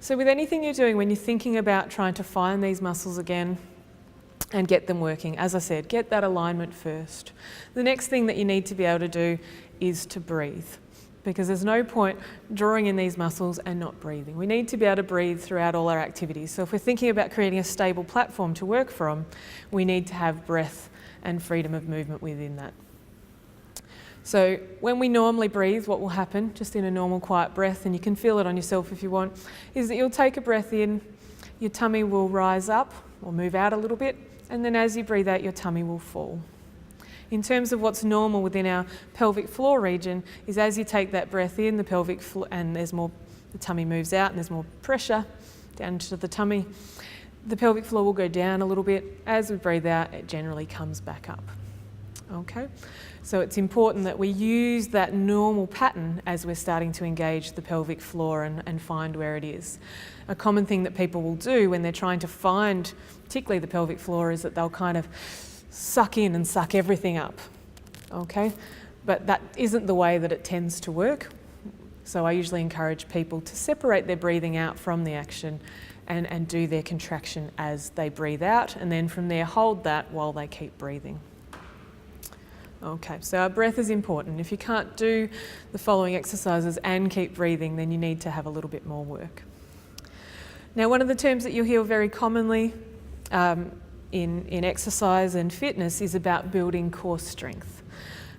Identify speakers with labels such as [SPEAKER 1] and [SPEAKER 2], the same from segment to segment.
[SPEAKER 1] So with anything you're doing, when you're thinking about trying to find these muscles again and get them working, as I said, get that alignment first. The next thing that you need to be able to do is to breathe, because there's no point drawing in these muscles and not breathing. We need to be able to breathe throughout all our activities. So if we're thinking about creating a stable platform to work from, we need to have breath and freedom of movement within that. So when we normally breathe, what will happen, just in a normal quiet breath, and you can feel it on yourself if you want, is that you'll take a breath in, your tummy will rise up or move out a little bit, and then as you breathe out, your tummy will fall. In terms of what's normal within our pelvic floor region, is as you take that breath in, the pelvic floor, and the tummy moves out and there's more pressure down to the tummy, the pelvic floor will go down a little bit. As we breathe out, it generally comes back up. Okay, so it's important that we use that normal pattern as we're starting to engage the pelvic floor and find where it is. A common thing that people will do when they're trying to find, particularly the pelvic floor, is that they'll kind of suck in and suck everything up. Okay, but that isn't the way that it tends to work. So I usually encourage people to separate their breathing out from the action and do their contraction as they breathe out, and then from there hold that while they keep breathing. Okay, so our breath is important. If you can't do the following exercises and keep breathing, then you need to have a little bit more work. Now, one of the terms that you'll hear very commonly in exercise and fitness is about building core strength.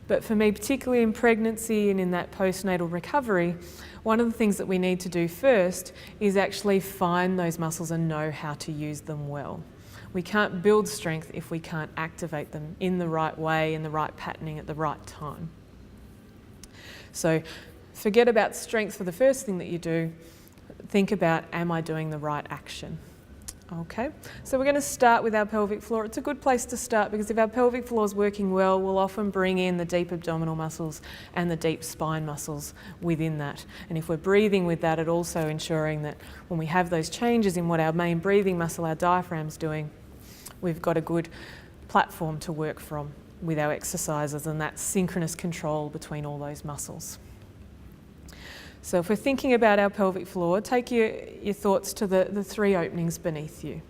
[SPEAKER 1] But for me, particularly in pregnancy and in that postnatal recovery, one of the things that we need to do first is actually find those muscles and know how to use them well. We can't build strength if we can't activate them in the right way, in the right patterning at the right time. So forget about strength for the first thing that you do. Think about, am I doing the right action? Okay, so we're going to start with our pelvic floor. It's a good place to start because if our pelvic floor is working well, we'll often bring in the deep abdominal muscles and the deep spine muscles within that. And if we're breathing with that, it also ensuring that when we have those changes in what our main breathing muscle, our diaphragm's doing, we've got a good platform to work from with our exercises and that synchronous control between all those muscles. So if we're thinking about our pelvic floor, take your thoughts to the three openings beneath you.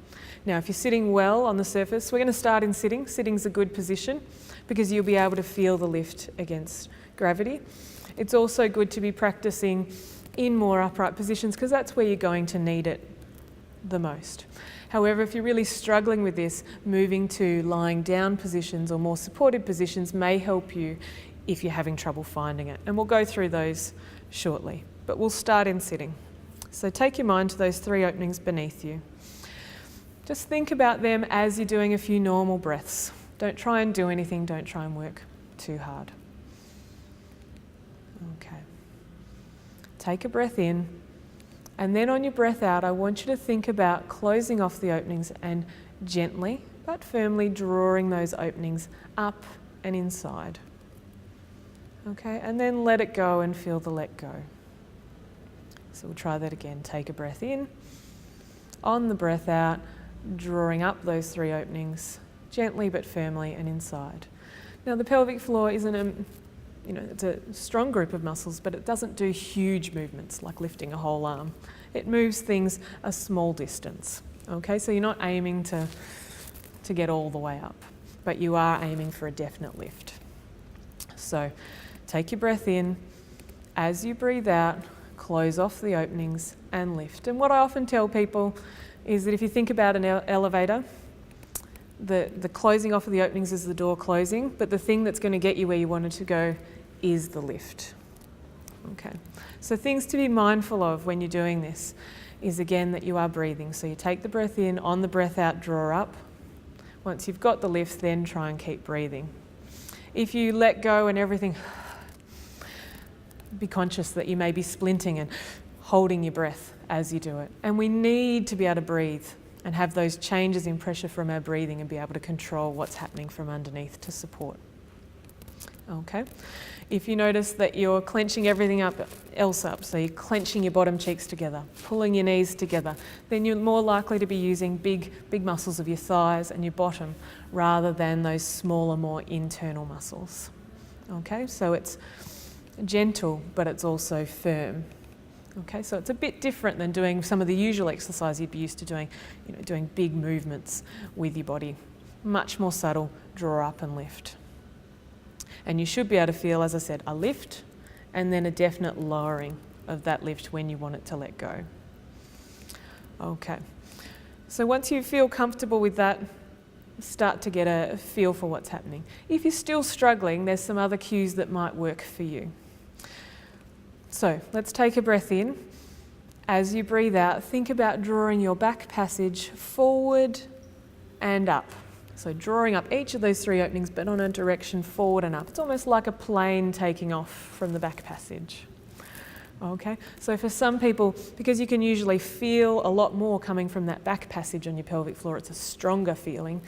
[SPEAKER 1] Now, if you're sitting well on the surface, we're going to start in sitting. Sitting's a good position because you'll be able to feel the lift against gravity. It's also good to be practicing in more upright positions because that's where you're going to need it the most. However, if you're really struggling with this, moving to lying down positions or more supported positions may help you if you're having trouble finding it. And we'll go through those shortly, but we'll start in sitting. So take your mind to those three openings beneath you. Just think about them as you're doing a few normal breaths. Don't try and do anything, don't try and work too hard. Okay. Take a breath in, and then on your breath out, I want you to think about closing off the openings and gently but firmly drawing those openings up and inside. Okay, and then let it go and feel the let go. So we'll try that again. Take a breath in. On the breath out, drawing up those three openings, gently but firmly and inside. Now the pelvic floor isn't it's a strong group of muscles, but it doesn't do huge movements like lifting a whole arm. It moves things a small distance. Okay, so you're not aiming to get all the way up, but you are aiming for a definite lift. So take your breath in. As you breathe out, close off the openings and lift. And what I often tell people is that if you think about an elevator, the closing off of the openings is the door closing, but the thing that's going to get you where you wanted to go is the lift. Okay, so things to be mindful of when you're doing this is again that you are breathing. So you take the breath in, on the breath out, draw up. Once you've got the lift, then try and keep breathing. If you let go and everything, be conscious that you may be splinting and holding your breath as you do it. And we need to be able to breathe and have those changes in pressure from our breathing and be able to control what's happening from underneath to support. Okay. If you notice that you're clenching everything else up, so you're clenching your bottom cheeks together, pulling your knees together, then you're more likely to be using big muscles of your thighs and your bottom rather than those smaller, more internal muscles. Okay, so it's gentle, but it's also firm Okay, so it's a bit different than doing some of the usual exercise you'd be used to doing, doing big movements with your body. Much more subtle, draw up and lift. And you should be able to feel, as I said, a lift and then a definite lowering of that lift when you want it to let go. Okay, so once you feel comfortable with that, start to get a feel for what's happening. If you're still struggling, there's some other cues that might work for you. So let's take a breath in. As you breathe out, think about drawing your back passage forward and up. So drawing up each of those 3 openings, but on a direction forward and up. It's almost like a plane taking off from the back passage. Okay, so for some people, because you can usually feel a lot more coming from that back passage on your pelvic floor, it's a stronger feeling.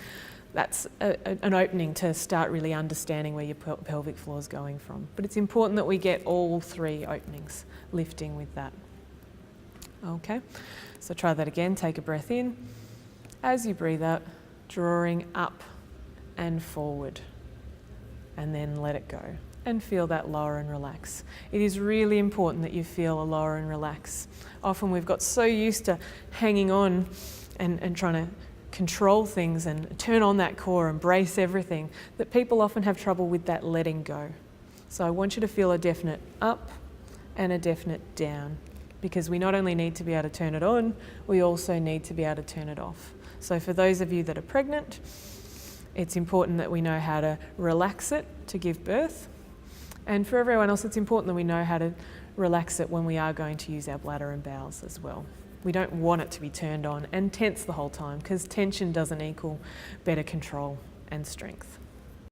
[SPEAKER 1] That's an opening to start really understanding where your pelvic floor is going from. But it's important that we get all 3 openings lifting with that. Okay, so try that again. Take a breath in. As you breathe out, drawing up and forward, and then let it go and feel that lower and relax. It is really important that you feel a lower and relax. Often we've got so used to hanging on and trying to control things and turn on that core and brace everything that people often have trouble with that letting go. So I want you to feel a definite up and a definite down, because we not only need to be able to turn it on, we also need to be able to turn it off. So for those of you that are pregnant, it's important that we know how to relax it to give birth. And for everyone else, it's important that we know how to relax it when we are going to use our bladder and bowels as well. We don't want it to be turned on and tense the whole time, because tension doesn't equal better control and strength.